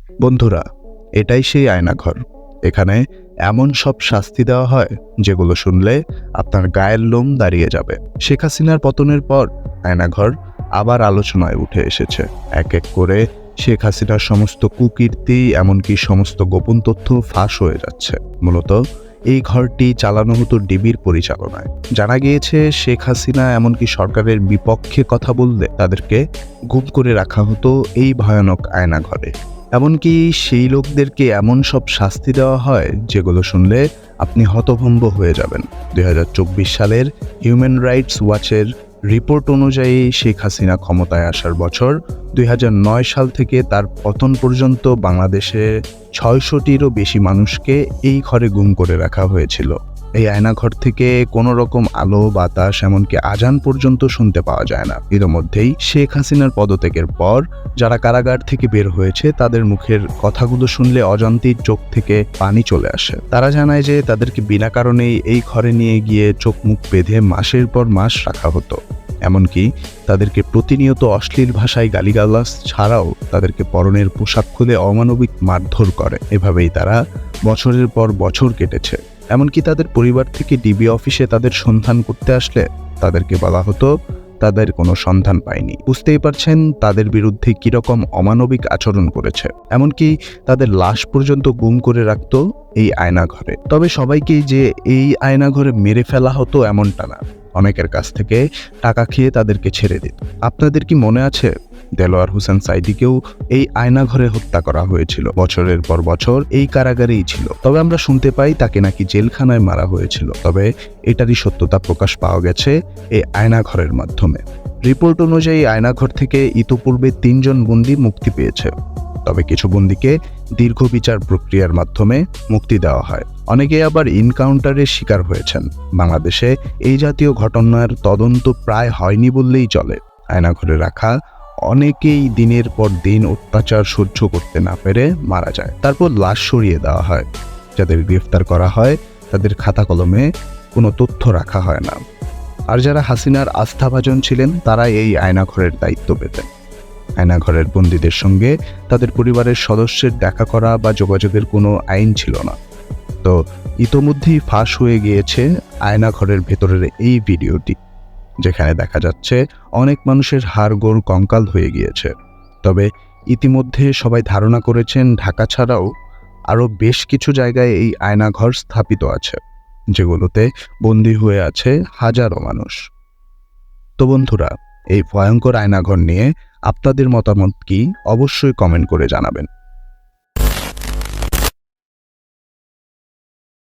বন্ধুরা, এটাই সেই আয়নাঘর। এখানে এমন সব শাস্তি দেওয়া হয় যেগুলো শুনলে আপনার গায়ের লোম দাঁড়িয়ে যাবে। শেখ হাসিনার পতনের পর আয়নাঘর আবার আলোচনায় উঠে এসেছে। এক এক করে শেখ হাসিনার সমস্ত কুকীর্তি, এমনকি সমস্ত গোপন তথ্য ফাঁস হয়ে যাচ্ছে। মূলত এই ঘরটি চালানো হতো ডিবির পরিচালনায়। জানা গিয়েছে শেখ হাসিনা এমনকি সরকারের বিপক্ষে কথা বললে তাদেরকে গুম করে রাখা হতো এই ভয়ানক আয়নাঘরে। এমনকি সেই লোকদেরকে এমন সব শাস্তি দেওয়া হয় যেগুলো শুনলে আপনি হতভম্ব হয়ে যাবেন। 2024 সালের হিউম্যান রাইটস ওয়াচের রিপোর্ট অনুযায়ী শেখ হাসিনা ক্ষমতায় আসার বছর 2009 সাল থেকে তার পতন পর্যন্ত বাংলাদেশে 600টিরও বেশি মানুষকে এই ঘরে গুম করে রাখা হয়েছিল। এই আয়নাঘর থেকে কোনো রকম আলো বাতাস এমনকি আজান পর্যন্ত শুনতে পাওয়া যায় না। ইতিমধ্যেই শেখ হাসিনার পদত্যাগের পর যারা কারাগার থেকে বের হয়েছে তাদের মুখের কথাগুলো শুনলে অজান্তেই চোখ থেকে পানি চলে আসে। তারা জানায় যে তাদেরকে বিনা কারণেই এই ঘরে নিয়ে গিয়ে চোখ মুখ বেঁধে মাসের পর মাস রাখা হতো। এমনকি তাদেরকে প্রতিনিয়ত অশ্লীল ভাষায় গালিগালাজ ছাড়াও তাদেরকে পরনের পোশাক খুলে অমানবিক মারধর করে। এভাবেই তারা বছরের পর বছর কেটেছে। এমনকি তাদের পরিবার থেকে ডিবি অফিসে তাদের সন্ধান করতে আসলে তাদেরকে বলা হতো তাদের কোনো সন্ধান পায়নি। বুঝতেই পারছেন তাদের বিরুদ্ধে কিরকম অমানবিক আচরণ করেছে। এমনকি তাদের লাশ পর্যন্ত গুম করে রাখত এই আয়নাঘরে। তবে সবাইকেই যে এই আয়নাঘরে মেরে ফেলা হতো এমনটা না, অনেকের কাছ থেকে টাকা খেয়ে তাদেরকে ছেড়ে দিত। আপনাদের কি মনে আছে দেলোয়ার হোসেন সাঈদীকেও এই আয়নাঘরে হত্যা করা হয়েছিল? বছরের পর বছর এই কারাগারেই ছিল। তবে আমরা শুনতে পাই তাকে নাকি জেলখানায় মারা হয়েছিল। তবে এটারই সত্যতা প্রকাশ পাওয়া গেছে এই আয়নাঘরের মাধ্যমে। রিপোর্ট অনুযায়ী আয়নাঘর থেকে ইতোপূর্বে 3 জন বন্দী মুক্তি পেয়েছে। তবে কিছু বন্দীকে দীর্ঘ বিচার প্রক্রিয়ার মাধ্যমে মুক্তি দেওয়া হয়। অনেকে আবার ইনকাউন্টারের শিকার হয়েছেন। বাংলাদেশে এই জাতীয় ঘটনার তদন্ত প্রায় হয়নি বললেই চলে। আয়নাঘরে রাখা অনেকেই দিনের পর দিন অত্যাচার সহ্য করতে না পেরে মারা যায়। তারপর লাশ সরিয়ে দেওয়া হয়। যাদের গ্রেফতার করা হয় তাদের খাতা কলমে কোনো তথ্য রাখা হয় না। আর যারা হাসিনার আস্থাভাজন ছিলেন তারা এই আয়নাঘরের দায়িত্ব পেতেন। আয়নাঘরের বন্দীদের সঙ্গে তাদের পরিবারের সদস্যের দেখা করা বা যোগাযোগের কোনো আইন ছিল না। তো ইতোমধ্যেই ফাঁস হয়ে গিয়েছে আয়নাঘরের ভেতরের এই ভিডিওটি, যেখানে দেখা যাচ্ছে অনেক মানুষের হাড়গোড় কঙ্কাল হয়ে গিয়েছে। তবে ইতিমধ্যে সবাই ধারণা করেছেন ঢাকা ছাড়াও আরও বেশ কিছু জায়গায় এই আয়নাঘর স্থাপিত আছে, যেগুলোতে বন্দী হয়ে আছে হাজারো মানুষ। তো বন্ধুরা, এই ভয়ঙ্কর আয়নাঘর নিয়ে আপনাদের মতামত কি অবশ্যই কমেন্ট করে জানাবেন।